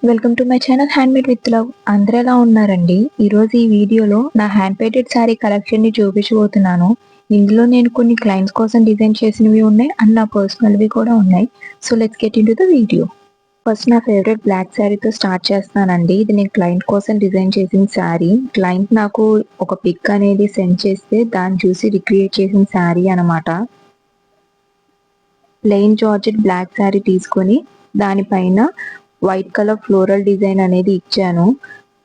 Welcome to my channel handmade with love. అందరూ ఎలా ఉన్నారండి? ఈరోజు ఈ వీడియోలో నా హ్యాండ్ పెయింటెడ్ శారీ కలెక్షన్ని చూపించబోతున్నాను. ఇందులో నేను కొన్ని క్లయింట్స్ కోసం డిజైన్ చేసినవి ఉన్నాయి అండ్ నా పర్సనల్వి కూడా ఉన్నాయి. So let's get into the video. First నా ఫేవరెట్ బ్లాక్ శారీతో స్టార్ట్ చేస్తానండి. ఇది నేను క్లయింట్ కోసం డిజైన్ చేసిన శారీ. క్లయింట్ నాకు ఒక పిక్ అనేది సెండ్ చేస్తే దాన్ని చూసి రిక్రియేట్ చేసిన శారీ అనమాట. ప్లెయిన్ జార్జెట్ బ్లాక్ శారీ తీసుకొని దానిపైన వైట్ కలర్ ఫ్లోరల్ డిజైన్ అనేది ఇచ్చాను.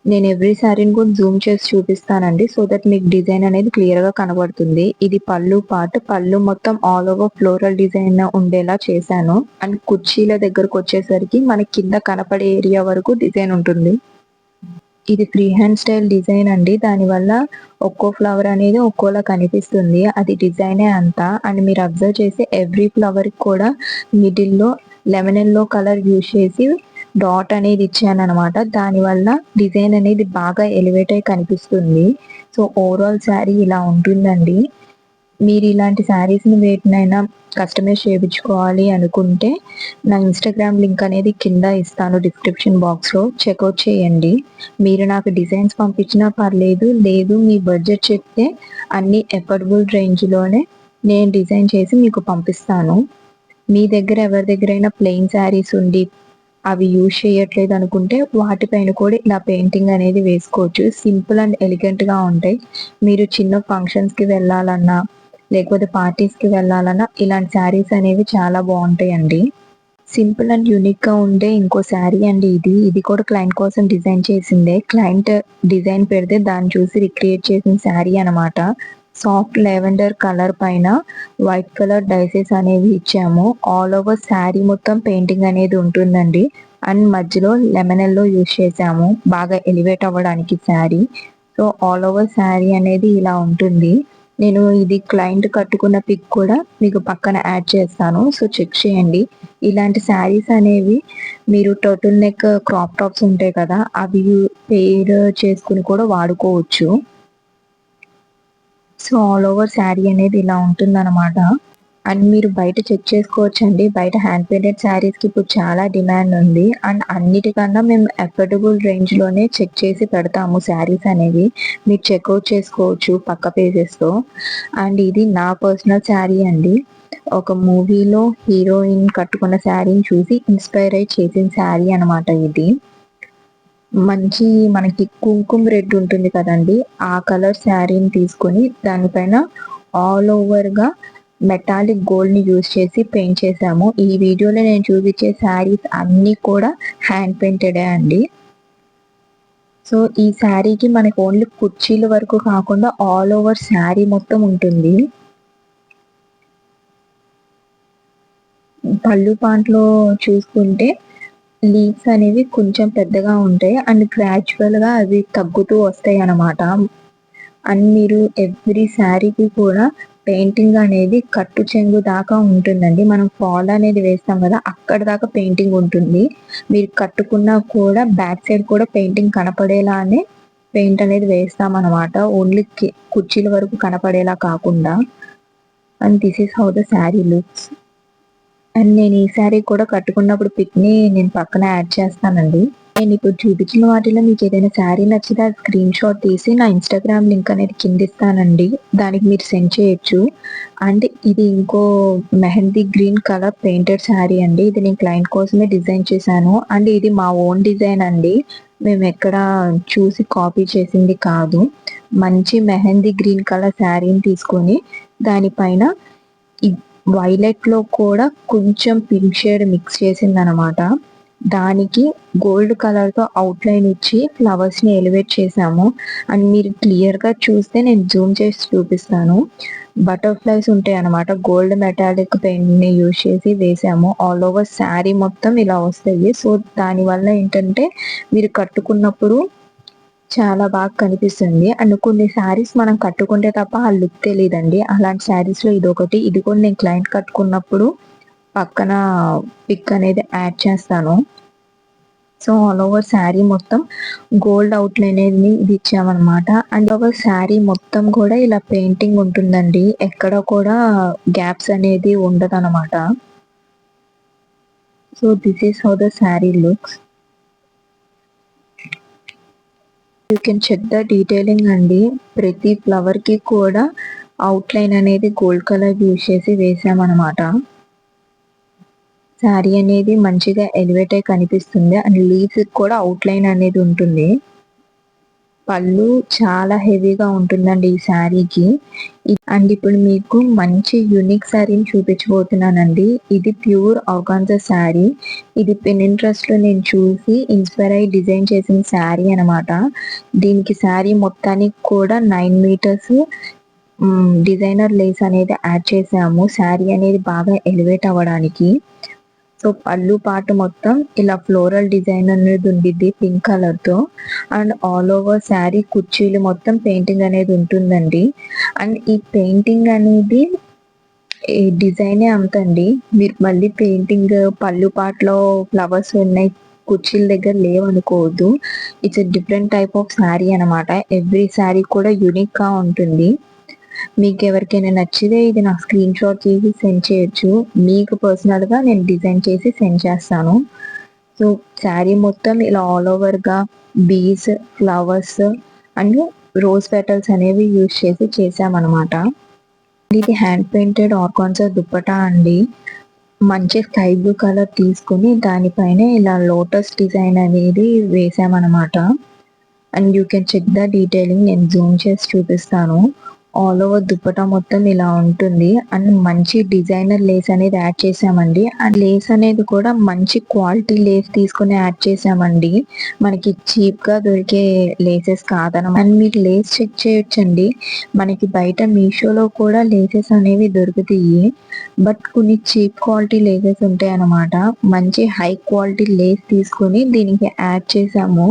నేను ఎవ్రీ శారీని కూడా జూమ్ చేసి చూపిస్తానండి, సో దట్ మీకు డిజైన్ అనేది క్లియర్గా కనబడుతుంది. ఇది పళ్ళు పార్ట్. పళ్ళు మొత్తం ఆల్ ఓవర్ ఫ్లోరల్ డిజైన్ ఉండేలా చేశాను. అండ్ కుర్చీల దగ్గరకు వచ్చేసరికి మనకి కింద కనపడే ఏరియా వరకు డిజైన్ ఉంటుంది. ఇది ఫ్రీ హ్యాండ్ స్టైల్ డిజైన్ అండి. దానివల్ల ఒక్కో ఫ్లవర్ అనేది ఒక్కోలా కనిపిస్తుంది. అది డిజైనే అంతా. అండ్ మీరు అబ్జర్వ్ చేసి ఎవ్రీ ఫ్లవర్కి కూడా మిడిల్లో లెమన్ ఎల్లో కలర్ యూజ్ చేసి డాట్ అనేది ఇచ్చాను అనమాట. దానివల్ల డిజైన్ అనేది బాగా ఎలివేట్ అయి కనిపిస్తుంది. సో ఓవరాల్ శారీ ఇలా ఉంటుందండి. మీరు ఇలాంటి శారీస్ని వేటినైనా కస్టమైజ్ చేయించుకోవాలి అనుకుంటే నా ఇన్స్టాగ్రామ్ లింక్ అనేది కింద ఇస్తాను డిస్క్రిప్షన్ బాక్స్లో, చెక్అవుట్ చేయండి. మీరు నాకు డిజైన్స్ పంపించినా పర్లేదు, లేదు మీ బడ్జెట్ చెప్తే అన్ని ఎఫర్డబుల్ రేంజ్లోనే నేను డిజైన్ చేసి మీకు పంపిస్తాను. మీ దగ్గర ఎవరి దగ్గరైనా ప్లెయిన్ శారీస్ ఉండి అవి యూజ్ చేయట్లేదు అనుకుంటే వాటిపైన కూడా ఇలా పెయింటింగ్ అనేది వేసుకోవచ్చు. సింపుల్ అండ్ ఎలిగెంట్గా ఉంటాయి. మీరు చిన్న ఫంక్షన్స్కి వెళ్ళాలన్నా లేకపోతే పార్టీస్కి వెళ్ళాలన్నా ఇలాంటి శారీస్ అనేవి చాలా బాగుంటాయండి. సింపుల్ అండ్ యూనిక్గా ఉండే ఇంకో శారీ అండి ఇది కూడా క్లయింట్ కోసం డిజైన్ చేసిందే. క్లయింట్ డిజైన్ పెడితే దాన్ని చూసి రిక్రియేట్ చేసిన శారీ అనమాట. సాఫ్ట్ లెవెండర్ కలర్ పైన వైట్ కలర్ డైసెస్ అనేవి ఇచ్చాము. ఆల్ ఓవర్ శారీ మొత్తం పెయింటింగ్ అనేది ఉంటుందండి. అండ్ మధ్యలో లెమన్ ఎల్లో యూజ్ చేసాము బాగా ఎలివేట్ అవ్వడానికి sari. So all over sari అనేది ఇలా ఉంటుంది. నేను ఇది క్లయింట్ కట్టుకున్న పిక్ కూడా మీకు పక్కన యాడ్ చేస్తాను, సో చెక్ చేయండి. ఇలాంటి శారీస్ అనేవి మీరు టర్టిల్ నెక్ క్రాప్ టాప్స్ ఉంటాయి కదా, అవి పెయిర్ చేసుకుని కూడా వాడుకోవచ్చు. సో ఆల్ ఓవర్ శారీ అనేది ఇలా ఉంటుందన్నమాట. అండ్ మీరు బయట చెక్ చేసుకోవచ్చండి. బయట హ్యాండ్ పెయింటెడ్ శారీస్కి ఇప్పుడు చాలా డిమాండ్ ఉంది. అండ్ అన్నిటికన్నా మేము అఫోర్డబుల్ రేంజ్లోనే చెక్ చేసి పెడతాము శారీస్ అనేవి. మీరు చెక్అవుట్ చేసుకోవచ్చు పక్క పేజెస్లో. అండ్ ఇది నా పర్సనల్ శారీ అండి. ఒక మూవీలో హీరోయిన్ కట్టుకున్న శారీని చూసి ఇన్స్పైర్ అయి చేసిన శారీ అనమాట ఇది. మంచి మనకి కుంకుమ రెడ్ ఉంటుంది కదండి, ఆ కలర్ శారీని తీసుకొని దానిపైన ఆల్ ఓవర్గా మెటాలిక్ గోల్డ్ని యూజ్ చేసి పెయింట్ చేసాము. ఈ వీడియోలో నేను చూపించే శారీస్ అన్నీ కూడా హ్యాండ్ పెయింటెడే అండి. సో ఈ శారీకి మనకి ఓన్లీ కుర్చీల వరకు కాకుండా ఆల్ ఓవర్ శారీ మొత్తం ఉంటుంది. పళ్ళు పాంట్లో చూసుకుంటే లీవ్స్ అనేవి కొంచెం పెద్దగా ఉంటాయి అండ్ గ్రాడ్యువల్గా అవి తగ్గుతూ వస్తాయి అన్నమాట. అండ్ మీరు ఎవ్రీ శారీకి కూడా పెయింటింగ్ అనేది కట్టు చెంగు దాకా ఉంటుందండి. మనం ఫాల్ అనేది వేస్తాం కదా, అక్కడ దాకా పెయింటింగ్ ఉంటుంది. మీరు కట్టుకున్నా కూడా బ్యాక్ సైడ్ కూడా పెయింటింగ్ కనపడేలానే పెయింట్ అనేది వేస్తామన్నమాట, ఓన్లీ కుర్చీల వరకు కనపడేలా కాకుండా. And this is how the sari looks. And నేను ఈ శారీ కూడా కట్టుకున్నప్పుడు పిక్ని నేను పక్కన యాడ్ చేస్తానండి. నేను ఇప్పుడు చూపించిన వాటిలో మీకు ఏదైనా శారీ నచ్చితే ఆ స్క్రీన్ షాట్ తీసి నా ఇన్స్టాగ్రామ్ లింక్ అనేది కింద ఇస్తానండి, దానికి మీరు సెండ్ చేయొచ్చు. అండ్ ఇది ఇంకో mehndi green colour painted sari అండి. ఇది నేను క్లయింట్ కోసమే డిజైన్ చేశాను. అండ్ ఇది మా ఓన్ డిజైన్ అండి, మేము ఎక్కడ చూసి కాపీ చేసింది కాదు. మంచి మెహందీ గ్రీన్ కలర్ శారీని తీసుకొని దానిపైన వైలెట్లో కూడా కొంచెం పింక్ షేడ్ మిక్స్ చేసిందనమాట. దానికి గోల్డ్ కలర్తో అవుట్లైన్ ఇచ్చి ఫ్లవర్స్ని ఎలివేట్ చేసాము. అండ్ మీరు క్లియర్గా చూస్తే నేను జూమ్ చేసి చూపిస్తాను. బటర్ఫ్లైస్ ఉంటాయి అనమాట, గోల్డ్ మెటాలిక్ పెయింట్ని యూజ్ చేసి వేసాము. ఆల్ ఓవర్ శారీ మొత్తం ఇలా వస్తాయి. సో దానివల్ల ఏంటంటే మీరు కట్టుకున్నప్పుడు చాలా బాగా కనిపిస్తుంది. అండ్ కొన్ని శారీస్ మనం కట్టుకుంటే తప్ప ఆ లుక్ తెలియదండి. అలాంటి శారీస్లో ఇదొకటి. ఇది కూడా నేను క్లయింట్ కట్టుకున్నప్పుడు పక్కన పిక్ అనేది యాడ్ చేస్తాను. సో ఆల్ ఓవర్ శారీ మొత్తం గోల్డ్ అవుట్లైన్ అనేది ఇది ఇచ్చామన్నమాట. అండ్ ఓవర్ శారీ మొత్తం కూడా ఇలా పెయింటింగ్ ఉంటుందండి, ఎక్కడ కూడా గ్యాప్స్ అనేది ఉండదన్నమాట. So this is how the sari looks. You can check the detailing అండి. ప్రతి ఫ్లవర్ కి కూడా అవుట్లైన్ అనేది గోల్డ్ కలర్ యూజ్ చేసి వేసామన్నమాట. శారీ అనేది మంచిగా ఎలివేట్ అయి కనిపిస్తుంది అండ్ లీవ్స్ కూడా అవుట్లైన్ అనేది ఉంటుంది. పళ్ళు చాలా హెవీగా ఉంటుందండి ఈ శారీకి. అండ్ ఇప్పుడు మీకు మంచి యూనిక్ శారీని చూపించబోతున్నానండి. ఇది ప్యూర్ ఆర్గాన్జా శారీ. ఇది పినింట్రెస్ట్ లో నేను చూసి ఇన్స్పైర్ అయ్యి డిజైన్ చేసిన శారీ అనమాట. దీనికి శారీ మొత్తానికి కూడా 9 మీటర్స్ డిజైనర్ లేస్ అనేది యాడ్ చేసాము శారీ అనేది బాగా ఎలివేట్ అవ్వడానికి. సో పళ్ళు పాటు మొత్తం ఇలా ఫ్లోరల్ డిజైన్ అనేది ఉండిద్ది పింక్ కలర్ తో. అండ్ ఆల్ ఓవర్ శారీ కుర్చీలు మొత్తం పెయింటింగ్ అనేది ఉంటుందండి. అండ్ ఈ పెయింటింగ్ అనేది ఈ డిజైనే అంతండి. మీరు మళ్ళీ పెయింటింగ్ పళ్ళు పాటలో ఫ్లవర్స్ ఉన్నాయి కుర్చీల దగ్గర లేవనుకోవద్దు. It's different type of saree అనమాట. ఎవ్రీ శారీ కూడా యూనిక్ గా ఉంటుంది. మీకు ఎవరికైనా నచ్చితే ఇది నాకు స్క్రీన్ షాట్ చేసి సెండ్ చేయొచ్చు. మీకు పర్సనల్గా నేను డిజైన్ చేసి సెండ్ చేస్తాను. సో శారీ మొత్తం ఇలా ఆల్ ఓవర్గా బీస్, ఫ్లవర్స్ అండ్ రోజ్ పెటల్స్ అనేవి యూజ్ చేసి చేసామన్నమాట. ఇది హ్యాండ్ పెయింటెడ్ ఆర్గాన్జా దుప్పటా అండి. మంచి స్కై బ్లూ కలర్ తీసుకుని దానిపైన ఇలా లోటస్ డిజైన్ అనేది వేసామన్నమాట. And you can check the detailing. నేను జూమ్ చేసి చూపిస్తాను. ఆల్ ఓవర్ దుప్పటా మొత్తం ఇలా ఉంటుంది. అండ్ మంచి డిజైనర్ లేస్ అనేది యాడ్ చేసామండి. అండ్ లేస్ అనేది కూడా మంచి క్వాలిటీ లేస్ తీసుకుని యాడ్ చేసామండి. మనకి చీప్ గా దొరికే లేసెస్ కాదనమాట. అండ్ మీరు లేస్ చెక్ చేయొచ్చండి. మనకి బయట మీషోలో కూడా లేసెస్ అనేవి దొరుకుతాయి. బట్ కొన్ని చీప్ క్వాలిటీ లేసెస్ ఉంటాయి అన్నమాట. మంచి హై క్వాలిటీ లేస్ తీసుకొని దీనికి యాడ్ చేసాము.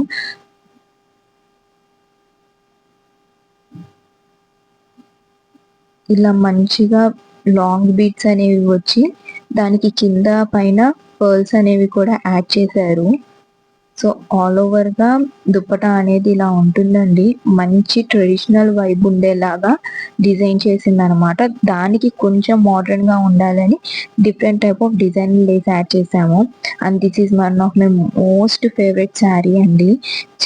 ఇలా మంచిగా లాంగ్ బీట్స్ అనేవి వచ్చి దానికి కింద పైన పర్ల్స్ అనేవి కూడా యాడ్ చేశారు. సో ఆల్ ఓవర్గా దుప్పటా అనేది ఇలా ఉంటుందండి. మంచి ట్రెడిషనల్ వైబ్ ఉండేలాగా డిజైన్ చేసింది అనమాట. దానికి కొంచెం మోడర్న్గా ఉండాలని different type of design lace add చేసాము. And this is one of my most favourite saree అండి.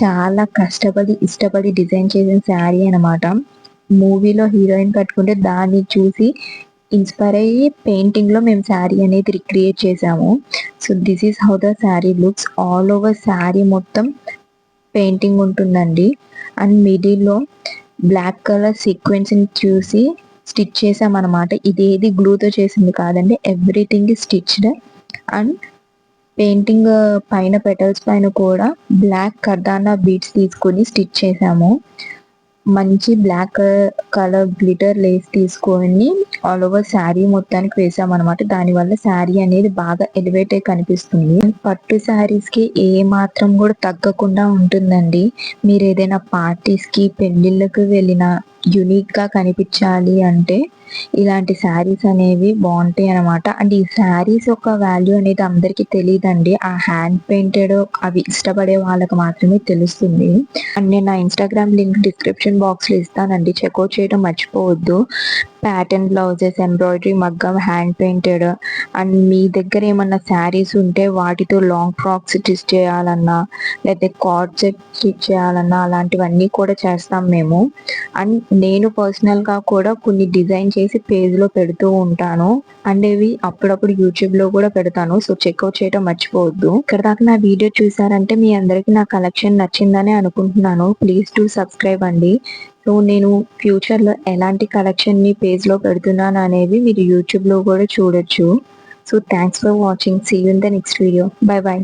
చాలా కష్టపడి ఇష్టపడి డిజైన్ చేసిన శారీ అనమాట. మూవీలో హీరోయిన్ కట్టుకుంటే దాన్ని చూసి ఇన్స్పైర్ అయ్యి పెయింటింగ్ లో మేము శారీ అనేది రిక్రియేట్ చేసాము. So this is how the sari looks. All over sari మొత్తం పెయింటింగ్ ఉంటుందండి. అండ్ మిడిల్లో బ్లాక్ కలర్ సీక్వెన్స్ ని చూసి స్టిచ్ చేసామన్నమాట. ఇదేది గ్లూతో చేసింది కాదండి. Everything stitched. అండ్ పెయింటింగ్ పైన పెటల్స్ పైన కూడా బ్లాక్ కర్దానా బీడ్స్ తీసుకొని స్టిచ్ చేసాము. మంచి బ్లాక్ కలర్ గ్లిటర్ లేస్ తీసుకొని ఆల్ ఓవర్ శారీ మొత్తానికి వేసామన్నమాట. దానివల్ల శారీ అనేది బాగా ఎలివేట్ అయి కనిపిస్తుంది. పట్టు శారీస్ కి ఏ మాత్రం కూడా తగ్గకుండా ఉంటుందండి. మీరు ఏదైనా పార్టీస్ కి పెళ్లిళ్ళకి వెళ్ళిన యునిక్ గా కనిపించాలి అంటే ఇలాంటి శారీస్ అనేవి బాగుంటాయి అనమాట. అండ్ ఈ శారీస్ యొక్క వాల్యూ అనేది అందరికి తెలియదండి. ఆ హ్యాండ్ పెయింటెడ్ అవి ఇష్టపడే వాళ్ళకి మాత్రమే తెలుస్తుంది. అండ్ నేను నా ఇన్స్టాగ్రామ్ లింక్ డిస్క్రిప్షన్ బాక్స్ లో ఇస్తానండి. చెక్అవుట్ చేయడం మర్చిపోవద్దు. ప్యాటర్న్ బ్లౌజెస్, ఎంబ్రాయిడరీ, మగ్గం, హ్యాండ్ పెయింటెడ్ అండ్ మీ దగ్గర ఏమన్నా శారీస్ ఉంటే వాటితో లాంగ్ ఫ్రాక్స్ స్టిచ్ చేయాలన్నా లేకపోతే కార్డ్ సెట్ స్టిచ్ చేయాలన్నా అలాంటివన్నీ కూడా చేస్తాం మేము. అండ్ నేను పర్సనల్ గా కూడా కొన్ని డిజైన్ చేసి పేజ్ లో పెడుతూ ఉంటాను. అండ్ ఇవి అప్పుడప్పుడు యూట్యూబ్ లో కూడా పెడతాను. సో చెక్అవుట్ చేయడం మర్చిపోవద్దు. ఇక్కడ దాకా నా వీడియో చూసారంటే మీ అందరికి నా కలెక్షన్ నచ్చిందని అనుకుంటున్నాను. ప్లీజ్ టు సబ్స్క్రైబ్ అండి. సో నేను ఫ్యూచర్ లో ఎలాంటి కలెక్షన్ ని పేజ్ లో పెడుతున్నాను అనేది మీరు యూట్యూబ్ లో కూడా చూడొచ్చు. So thanks for watching. See you in the next video. Bye by.